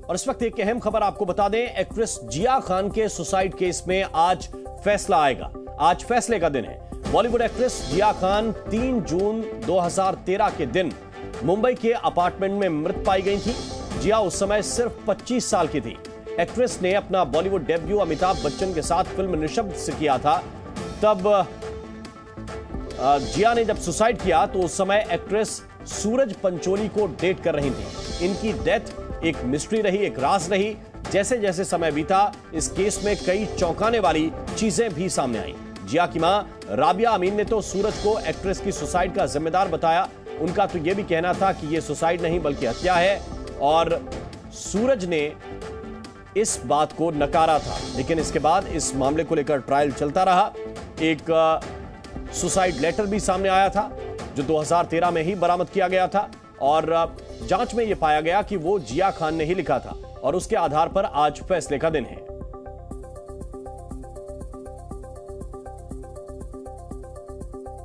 और इस वक्त एक अहम खबर आपको बता दें, एक्ट्रेस जिया खान के सुसाइड केस में आज फैसला आएगा। आज फैसले का दिन है। बॉलीवुड एक्ट्रेस जिया खान 3 जून 2013 के दिन मुंबई के अपार्टमेंट में मृत पाई गई थी। जिया उस समय सिर्फ 25 साल की थी। एक्ट्रेस ने अपना बॉलीवुड डेब्यू अमिताभ बच्चन के साथ फिल्म निशब्द से किया था। तब जिया ने जब सुसाइड किया तो उस समय एक्ट्रेस सूरज पंचोली को डेट कर रही थी। इनकी डेथ एक मिस्ट्री रही, एक राज रही। जैसे जैसे समय बीता, इस केस में कई चौंकाने वाली चीजें भी सामने आई। जिया की मां राबिया अमीन ने तो सूरज को एक्ट्रेस की सुसाइड का जिम्मेदार बताया। उनका तो यह भी कहना था कि यह सुसाइड नहीं बल्कि हत्या है, और सूरज ने इस बात को नकारा था। लेकिन इसके बाद इस मामले को लेकर ट्रायल चलता रहा। एक सुसाइड लेटर भी सामने आया था जो 2013 में ही बरामद किया गया था, और जांच में यह पाया गया कि वो जिया खान ने ही लिखा था, और उसके आधार पर आज फैसले का दिन है।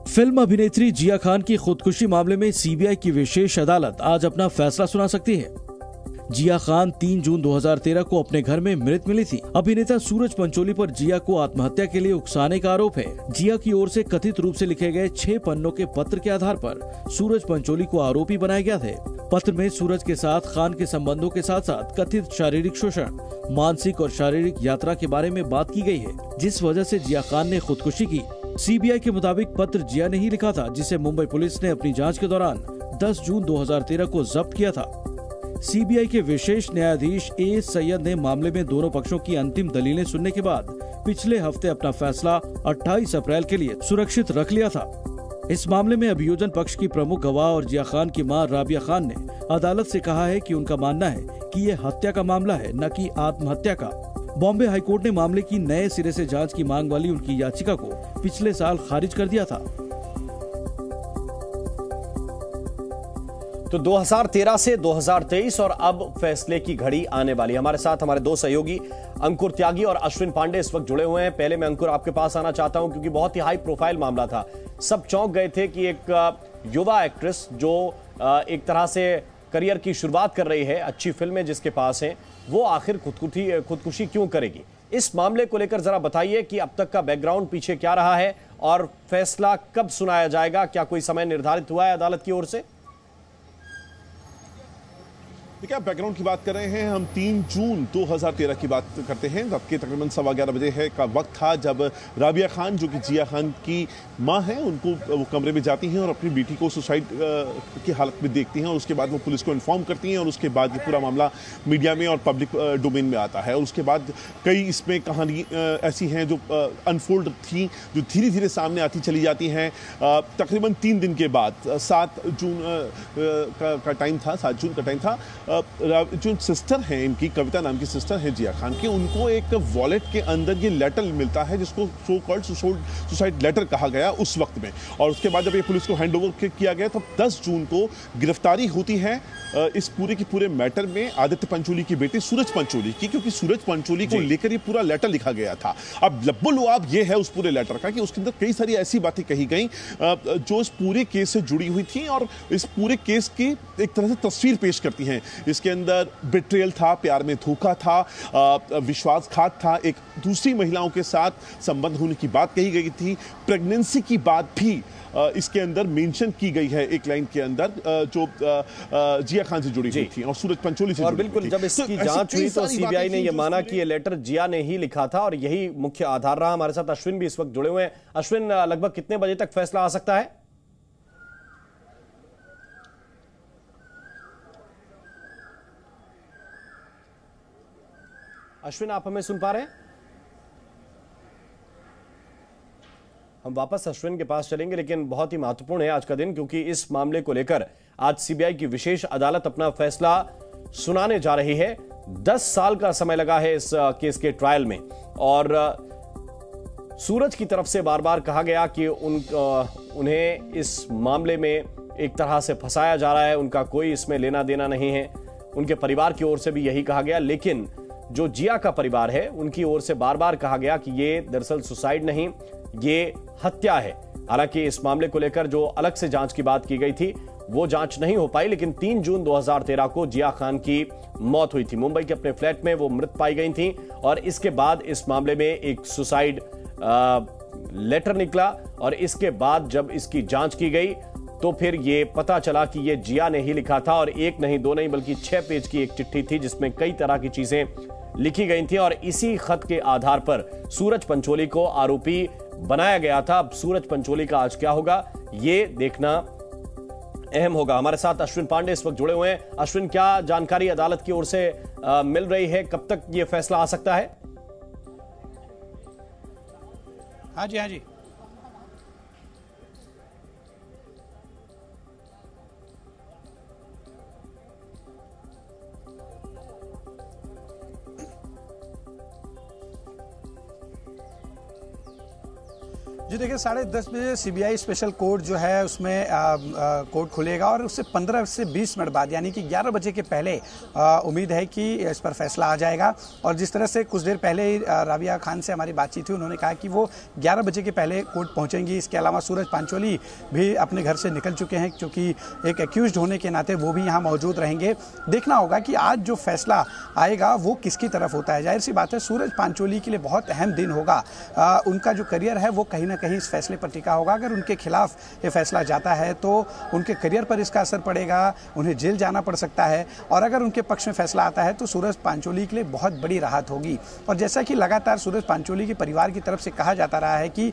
फिल्म अभिनेत्री जिया खान की खुदकुशी मामले में सीबीआई की विशेष अदालत आज अपना फैसला सुना सकती है। जिया खान 3 जून 2013 को अपने घर में मृत मिली थी। अभिनेता सूरज पंचोली पर जिया को आत्महत्या के लिए उकसाने का आरोप है। जिया की ओर से कथित रूप से लिखे गए 6 पन्नों के पत्र के आधार पर सूरज पंचोली को आरोपी बनाया गया था। पत्र में सूरज के साथ खान के संबंधों के साथ साथ कथित शारीरिक शोषण, मानसिक और शारीरिक यात्रा के बारे में बात की गई है, जिस वजह से जिया खान ने खुदकुशी की। सीबीआई के मुताबिक पत्र जिया ने ही लिखा था, जिसे मुंबई पुलिस ने अपनी जांच के दौरान 10 जून 2013 को जब्त किया था। सीबीआई के विशेष न्यायाधीश ए सैयद ने मामले में दोनों पक्षों की अंतिम दलीलें सुनने के बाद पिछले हफ्ते अपना फैसला 28 अप्रैल के लिए सुरक्षित रख लिया था। इस मामले में अभियोजन पक्ष की प्रमुख गवाह और जिया खान की मां राबिया खान ने अदालत से कहा है कि उनका मानना है कि ये हत्या का मामला है, न कि आत्महत्या का। बॉम्बे हाईकोर्ट ने मामले की नए सिरे से जांच की मांग वाली उनकी याचिका को पिछले साल खारिज कर दिया था। तो 2013 से 2023 और अब फैसले की घड़ी आने वाली। हमारे साथ हमारे दो सहयोगी अंकुर त्यागी और अश्विन पांडे इस वक्त जुड़े हुए हैं। पहले मैं अंकुर आपके पास आना चाहता हूं, क्योंकि बहुत ही हाई प्रोफाइल मामला था। सब चौंक गए थे कि एक युवा एक्ट्रेस जो एक तरह से करियर की शुरुआत कर रही है, अच्छी फिल्में जिसके पास हैं, वो आखिर खुदकुशी क्यों करेगी। इस मामले को लेकर जरा बताइए कि अब तक का बैकग्राउंड पीछे क्या रहा है और फैसला कब सुनाया जाएगा। क्या कोई समय निर्धारित हुआ है अदालत की ओर से? देखिए, आप बैकग्राउंड की बात कर रहे हैं। हम 3 जून 2013 की बात करते हैं। रात के तकरीबन 11:15 बजे है का वक्त था जब राबिया खान, जो कि जिया खान की मां हैं, उनको वो कमरे में जाती हैं और अपनी बेटी को सुसाइड की हालत में देखती हैं, और उसके बाद वो पुलिस को इन्फॉर्म करती हैं, और उसके बाद ये पूरा मामला मीडिया में और पब्लिक डोमेन में आता है। और उसके बाद कई इसमें कहानी ऐसी हैं जो अनफोल्ड थी, जो धीरे धीरे सामने आती चली जाती हैं। तकरीबन 3 दिन के बाद 7 जून का टाइम था, 7 जून का टाइम था। जो सिस्टर हैं इनकी, कविता नाम की सिस्टर है जिया खान की, उनको एक वॉलेट के अंदर ये लेटर मिलता है जिसको सो कॉल्ड सुसाइड लेटर कहा गया उस वक्त में। और उसके बाद जब ये पुलिस को हैंड ओवर किया गया, तब 10 जून को गिरफ्तारी होती है इस पूरे के पूरे मैटर में आदित्य पंचोली की बेटी सूरज पंचोली की, क्योंकि सूरज पंचोली को लेकर ये पूरा लेटर लिखा गया था। अब लब्बुलुआब ये है उस पूरे लेटर का कि उसके अंदर कई सारी ऐसी बातें कही गई जो इस पूरे केस से जुड़ी हुई थी, और इस पूरे केस की एक तरह से तस्वीर पेश करती हैं। इसके अंदर बिट्रेयल था, प्यार में धोखा था, विश्वासघात था, एक दूसरी महिलाओं के साथ संबंध होने की बात कही गई थी, प्रेगनेंसी की बात भी इसके अंदर मेंशन की गई है एक लाइन के अंदर, जो जिया खान से जुड़ी हुई थी और सूरज पंचोली से। और बिल्कुल जब इसकी जांच हुई तो सीबीआई ने यह माना कि यह लेटर जिया ने ही लिखा था, और यही मुख्य आधार रहा। हमारे साथ अश्विन भी इस वक्त जुड़े हुए हैं। अश्विन, लगभग कितने बजे तक फैसला आ सकता है? अश्विन, आप हमें सुन पा रहे हैं? हम वापस अश्विन के पास चलेंगे, लेकिन बहुत ही महत्वपूर्ण है आज का दिन, क्योंकि इस मामले को लेकर आज सीबीआई की विशेष अदालत अपना फैसला सुनाने जा रही है। 10 साल का समय लगा है इस केस के ट्रायल में, और सूरज की तरफ से बार बार कहा गया कि उन्हें इस मामले में एक तरह से फंसाया जा रहा है, उनका कोई इसमें लेना देना नहीं है। उनके परिवार की ओर से भी यही कहा गया, लेकिन जो जिया का परिवार है उनकी ओर से बार बार कहा गया कि ये दरअसल सुसाइड नहीं, ये हत्या है। हालांकि इस मामले को लेकर जो अलग से जांच की बात की गई थी वो जांच नहीं हो पाई, लेकिन 3 जून 2013 को जिया खान की मौत हुई थी। मुंबई के अपने फ्लैट में वो मृत पाई गई थी और इसके बाद इस मामले में एक सुसाइड लेटर निकला और इसके बाद जब इसकी जांच की गई तो फिर ये पता चला कि ये जिया ने ही लिखा था और एक नहीं, दो नहीं, बल्कि 6 पेज की एक चिट्ठी थी जिसमें कई तरह की चीजें लिखी गई थी और इसी खत के आधार पर सूरज पंचोली को आरोपी बनाया गया था। अब सूरज पंचोली का आज क्या होगा ये देखना अहम होगा। हमारे साथ अश्विन पांडे इस वक्त जुड़े हुए हैं। अश्विन, क्या जानकारी अदालत की ओर से मिल रही है? कब तक ये फैसला आ सकता है? हाँ जी। जी देखिए, 10:30 बजे सीबीआई स्पेशल कोर्ट जो है उसमें कोर्ट खुलेगा और उससे 15 से 20 मिनट बाद यानी कि 11 बजे के पहले उम्मीद है कि इस पर फैसला आ जाएगा। और जिस तरह से कुछ देर पहले ही राबिया खान से हमारी बातचीत हुई, उन्होंने कहा कि वो 11 बजे के पहले कोर्ट पहुंचेंगी। इसके अलावा सूरज पंचोली भी अपने घर से निकल चुके हैं क्योंकि एक एक्यूज्ड होने के नाते वो भी यहाँ मौजूद रहेंगे। देखना होगा कि आज जो फैसला आएगा वो किसकी तरफ होता है। जाहिर सी बात है, सूरज पंचोली के लिए बहुत अहम दिन होगा। उनका जो करियर है वो कहीं ना कहीं इस फैसले पर टिका होगा। अगर उनके खिलाफ ये फैसला जाता है तो उनके करियर पर इसका असर पड़ेगा, उन्हें जेल जाना पड़ सकता है। और अगर उनके पक्ष में फैसला आता है तो सूरज पंचोली के लिए बहुत बड़ी राहत होगी। और जैसा कि लगातार सूरज पंचोली के परिवार की तरफ से कहा जाता रहा है कि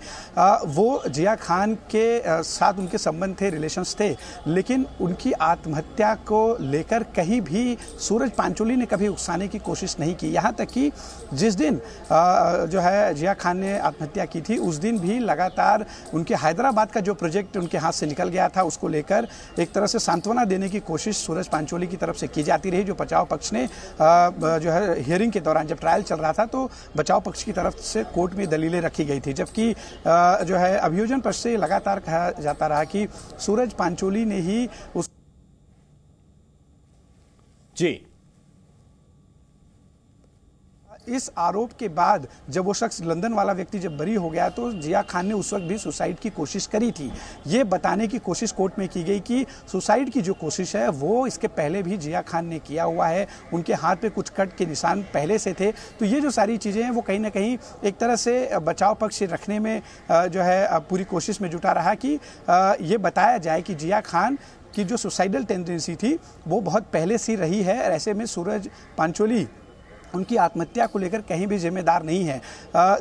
वो जिया खान के साथ उनके संबंध थे, रिलेशंस थे, लेकिन उनकी आत्महत्या को लेकर कहीं भी सूरज पंचोली ने कभी उकसाने की कोशिश नहीं की। यहाँ तक कि जिस दिन जो है जिया खान ने आत्महत्या की थी उस दिन भी लगातार उनके हैदराबाद का जो प्रोजेक्ट उनके हाथ से निकल गया था उसको लेकर एक तरह से सांत्वना देने की कोशिश सूरज पंचोली की तरफ से की जाती रही। जो बचाव पक्ष ने जो है हियरिंग के दौरान जब ट्रायल चल रहा था तो बचाव पक्ष की तरफ से कोर्ट में दलीलें रखी गई थी, जबकि जो है अभियोजन पक्ष से लगातार कहा जाता रहा कि सूरज पंचोली ने ही उस इस आरोप के बाद जब वो शख्स लंदन वाला व्यक्ति जब बरी हो गया तो जिया खान ने उस वक्त भी सुसाइड की कोशिश करी थी। ये बताने की कोशिश कोर्ट में की गई कि सुसाइड की जो कोशिश है वो इसके पहले भी जिया खान ने किया हुआ है, उनके हाथ पे कुछ कट के निशान पहले से थे। तो ये जो सारी चीज़ें हैं वो कहीं ना कहीं एक तरह से बचाव पक्ष रखने में जो है पूरी कोशिश में जुटा रहा कि ये बताया जाए कि जिया खान की जो सुसाइडल टेंडेंसी थी वो बहुत पहले से रही है। ऐसे में सूरज पंचोली उनकी आत्महत्या को लेकर कहीं भी जिम्मेदार नहीं है।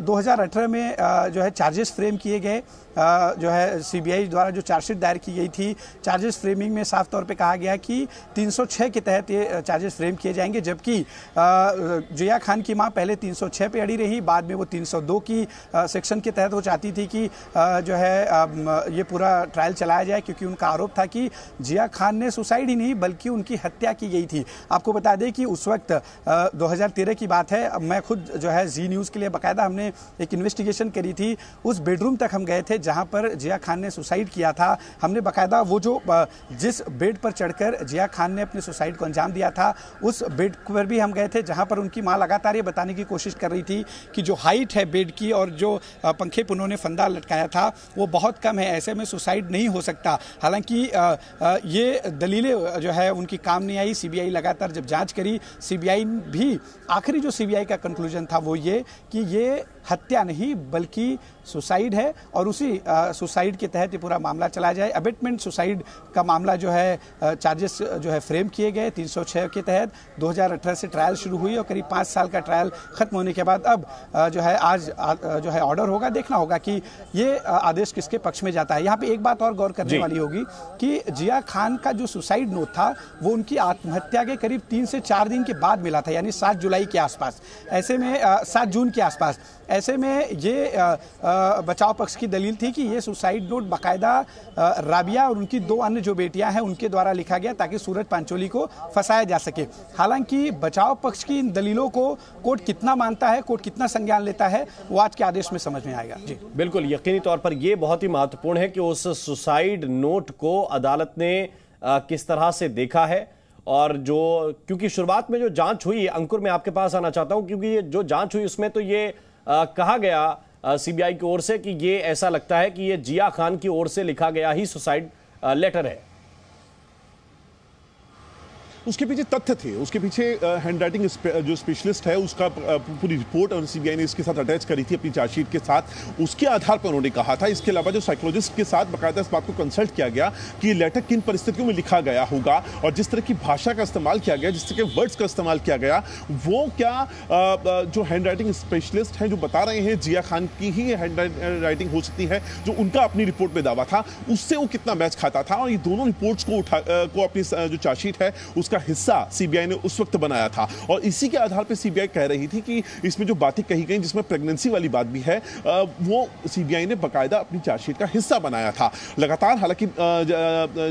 2018 में जो है चार्जेस फ्रेम किए गए, जो है सीबीआई द्वारा जो चार्जशीट दायर की गई थी, चार्जेस फ्रेमिंग में साफ तौर पे कहा गया कि 306 के तहत ये चार्जेस फ्रेम किए जाएंगे, जबकि जिया खान की मां पहले 306 पे अड़ी रही, बाद में वो 302 की सेक्शन के तहत वो चाहती थी कि जो है ये पूरा ट्रायल चलाया जाए, क्योंकि उनका आरोप था कि जिया खान ने सुसाइड ही नहीं बल्कि उनकी हत्या की गई थी। आपको बता दें कि उस वक्त 2013 की बात है, मैं खुद जो है जी न्यूज़ के लिए बाकायदा हमने एक इन्वेस्टिगेशन करी थी। उस बेडरूम तक हम गए थे जहां पर जिया खान ने सुसाइड किया था। हमने बाकायदा वो जो जिस बेड पर चढ़कर जिया खान ने अपने सुसाइड को अंजाम दिया था उस बेड पर भी हम गए थे, जहां पर उनकी मां लगातार ये बताने की कोशिश कर रही थी कि जो हाइट है बेड की और जो पंखे पर उन्होंने फंदा लटकाया था वो बहुत कम है, ऐसे में सुसाइड नहीं हो सकता। हालांकि ये दलीलें जो है उनकी काम नहीं आई। सीबीआई लगातार जब जांच करी, सीबीआई भी आखिरी जो सीबीआई का कंक्लूजन था वो ये कि ये हत्या नहीं बल्कि सुसाइड है और उसी सुसाइड के तहत ये पूरा मामला चलाया जाए। अबेटमेंट सुसाइड का मामला जो है चार्जेस जो है फ्रेम किए गए 306 के तहत। 2018 से ट्रायल शुरू हुई और करीब 5 साल का ट्रायल खत्म होने के बाद अब जो है आज जो है ऑर्डर होगा। देखना होगा कि ये आदेश किसके पक्ष में जाता है। यहाँ पे एक बात और गौर करने वाली होगी कि जिया खान का जो सुसाइड नोट था वो उनकी आत्महत्या के करीब 3 से 4 दिन के बाद मिला था, यानी 7 जुलाई के आसपास, ऐसे में 7 जून के आसपास। ऐसे में ये बचाव पक्ष की दलील थी कि ये सुसाइड नोट बाकायदा राबिया और उनकी 2 अन्य जो बेटियां हैं उनके द्वारा लिखा गया ताकि सूरज पंचोली को फंसाया जा सके। हालांकि बचाव पक्ष की इन दलीलों को कोर्ट कितना मानता है, कोर्ट कितना संज्ञान लेता है, वो आज के आदेश में समझ में आएगा। जी बिल्कुल, यकीनी तौर पर यह बहुत ही महत्वपूर्ण है कि उस सुसाइड नोट को अदालत ने किस तरह से देखा है। और जो क्योंकि शुरुआत में जो जांच हुई, अंकुर मैं आपके पास आना चाहता हूं, क्योंकि ये जो जांच हुई उसमें तो ये कहा गया सीबीआई की ओर से कि ये ऐसा लगता है कि ये जिया खान की ओर से लिखा गया ही सुसाइड लेटर है। उसके पीछे तथ्य थे, उसके पीछे हैंडराइटिंग जो स्पेशलिस्ट है उसका पूरी रिपोर्ट और सीबीआई ने इसके साथ अटैच करी थी अपनी चार्जशीट के साथ, उसके आधार पर उन्होंने कहा था। इसके अलावा जो साइकोलॉजिस्ट के साथ बाकायदा इस बात को कंसल्ट किया गया कि लेटर किन परिस्थितियों में लिखा गया होगा और जिस तरह की भाषा का इस्तेमाल किया गया, जिस तरह के वर्ड्स का इस्तेमाल किया गया, वो क्या जो हैंडराइटिंग स्पेशलिस्ट हैं जो बता रहे हैं जिया खान की ही हैंड राइटिंग हो सकती है, जो उनका अपनी रिपोर्ट में दावा था, उससे वो कितना मैच खाता था। और ये दोनों रिपोर्ट्स को अपनी जो चार्जशीट है उसका हिस्सा सीबीआई ने उस वक्त बनाया था और इसी के आधार पर सीबीआई कह रही थी कि इसमें जो बातें कही गई जिसमें प्रेगनेंसी वाली बात भी है, वो सीबीआई ने बाकायदा अपनी चार्जशीट का हिस्सा बनाया था। लगातार हालांकि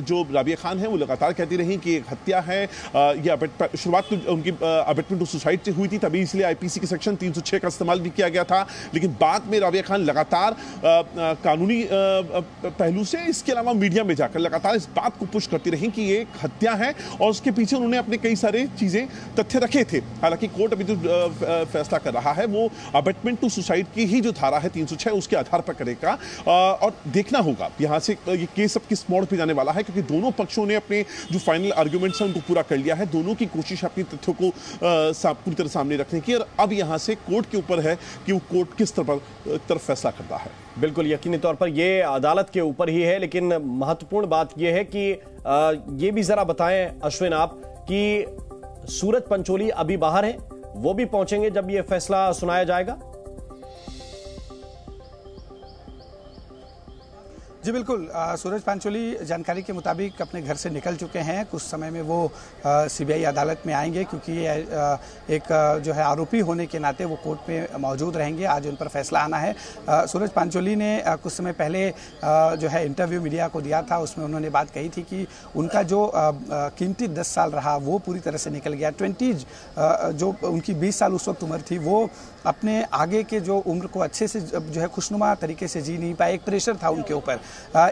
जो राबिया खान है वो लगातार कहती रही कि एक हत्या है, ये शुरुआत तो उनकी अबेटमेंट टू सुसाइड से हुई थी, तभी इसलिए आईपीसी के सेक्शन 306 का इस्तेमाल भी किया गया था। लेकिन बाद में राबिया खान लगातार कानूनी पहलू से, इसके अलावा मीडिया में जाकर लगातार इस बात को पुश करती रही कि ये एक हत्या है और उसके पीछे उन्होंने अपने कई सारे चीजें तथ्य रखे थे। हालांकि कोर्ट अभी जो फैसला कर रहा है वो अबेटमेंट टू सुसाइड की ही जो धारा है 306 उसके आधार पर करेगा और देखना होगा यहां से ये केस अब किस मोड़ पे जाने वाला है, क्योंकि दोनों पक्षों ने अपने जो फाइनल आर्गुमेंट्स हैं उनको पूरा कर लिया है। दोनों की कोशिश अपनी तथ्यों को पूरी तरह सामने रखने की, और अब यहां से कोर्ट के ऊपर है कि वो कोर्ट किस तरफ फैसला करता है। बिल्कुल यकीनी तौर पर यह अदालत के ऊपर ही है, लेकिन महत्वपूर्ण बात यह है कि ये भी जरा बताएं अश्विन आप कि सूरज पंचोली अभी बाहर हैं, वो भी पहुंचेंगे जब यह फैसला सुनाया जाएगा। जी बिल्कुल, सूरज पंचोली जानकारी के मुताबिक अपने घर से निकल चुके हैं। कुछ समय में वो सीबीआई अदालत में आएंगे, क्योंकि एक जो है आरोपी होने के नाते वो कोर्ट में मौजूद रहेंगे। आज उन पर फैसला आना है। सूरज पंचोली ने कुछ समय पहले जो है इंटरव्यू मीडिया को दिया था, उसमें उन्होंने बात कही थी कि उनका जो कीमती 10 साल रहा वो पूरी तरह से निकल गया। 20 जो उनकी 20 साल उस वक्त उम्र थी, वो अपने आगे के जो उम्र को अच्छे से जो है खुशनुमा तरीके से जी नहीं पाए। एक प्रेशर था उनके ऊपर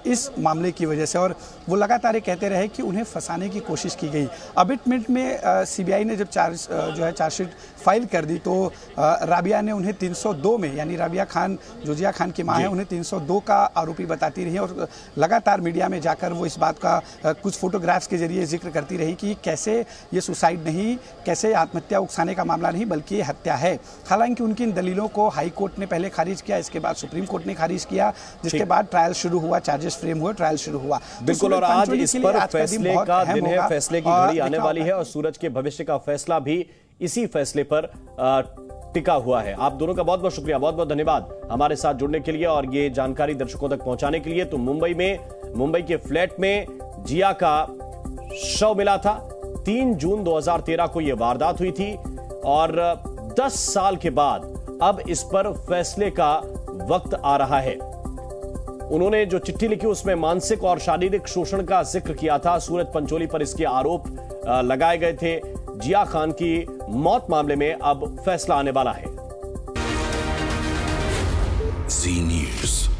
इस मामले की वजह से, और वो लगातार कहते रहे कि उन्हें फंसाने की कोशिश की गई। अबेटमेंट में सीबीआई ने जब चार्जशीट फाइल कर दी तो राबिया ने उन्हें 302 में, यानी राबिया खान जो जिया खान की मां है, उन्हें 302 का आरोपी बताती रही और लगातार मीडिया में जाकर वो इस बात का कुछ फोटोग्राफ्स के जरिए जिक्र करती रही कि कैसे ये सुसाइड नहीं, कैसे आत्महत्या उकसाने का मामला नहीं, बल्कि ये हत्या है। हालांकि उनकी इन दलीलों को हाई कोर्ट ने पहले खारिज किया, इसके बाद सुप्रीम कोर्ट ने खारिज किया, जिसके बाद ट्रायल शुरू हुआ, चार्जेस फ्रेम हुए, ट्रायल शुरू हुआ। बिल्कुल, और आज इस पर फैसले का दिन है, फैसले की घड़ी आने वाली है और सूरज के भविष्य का फैसला भी इसी फैसले पर टिका हुआ है। आप दोनों का बहुत बहुत शुक्रिया, बहुत बहुत धन्यवाद हमारे साथ जुड़ने के लिए और ये जानकारी दर्शकों तक पहुंचाने के लिए। तो मुंबई के फ्लैट में जिया का शव मिला था। 3 जून 2013 को यह वारदात हुई थी और 10 साल के बाद अब इस पर फैसले का वक्त आ रहा है। उन्होंने जो चिट्ठी लिखी उसमें मानसिक और शारीरिक शोषण का जिक्र किया था। सूरज पंचोली पर इसके आरोप लगाए गए थे। जिया खान की मौत मामले में अब फैसला आने वाला है। जी न्यूज़।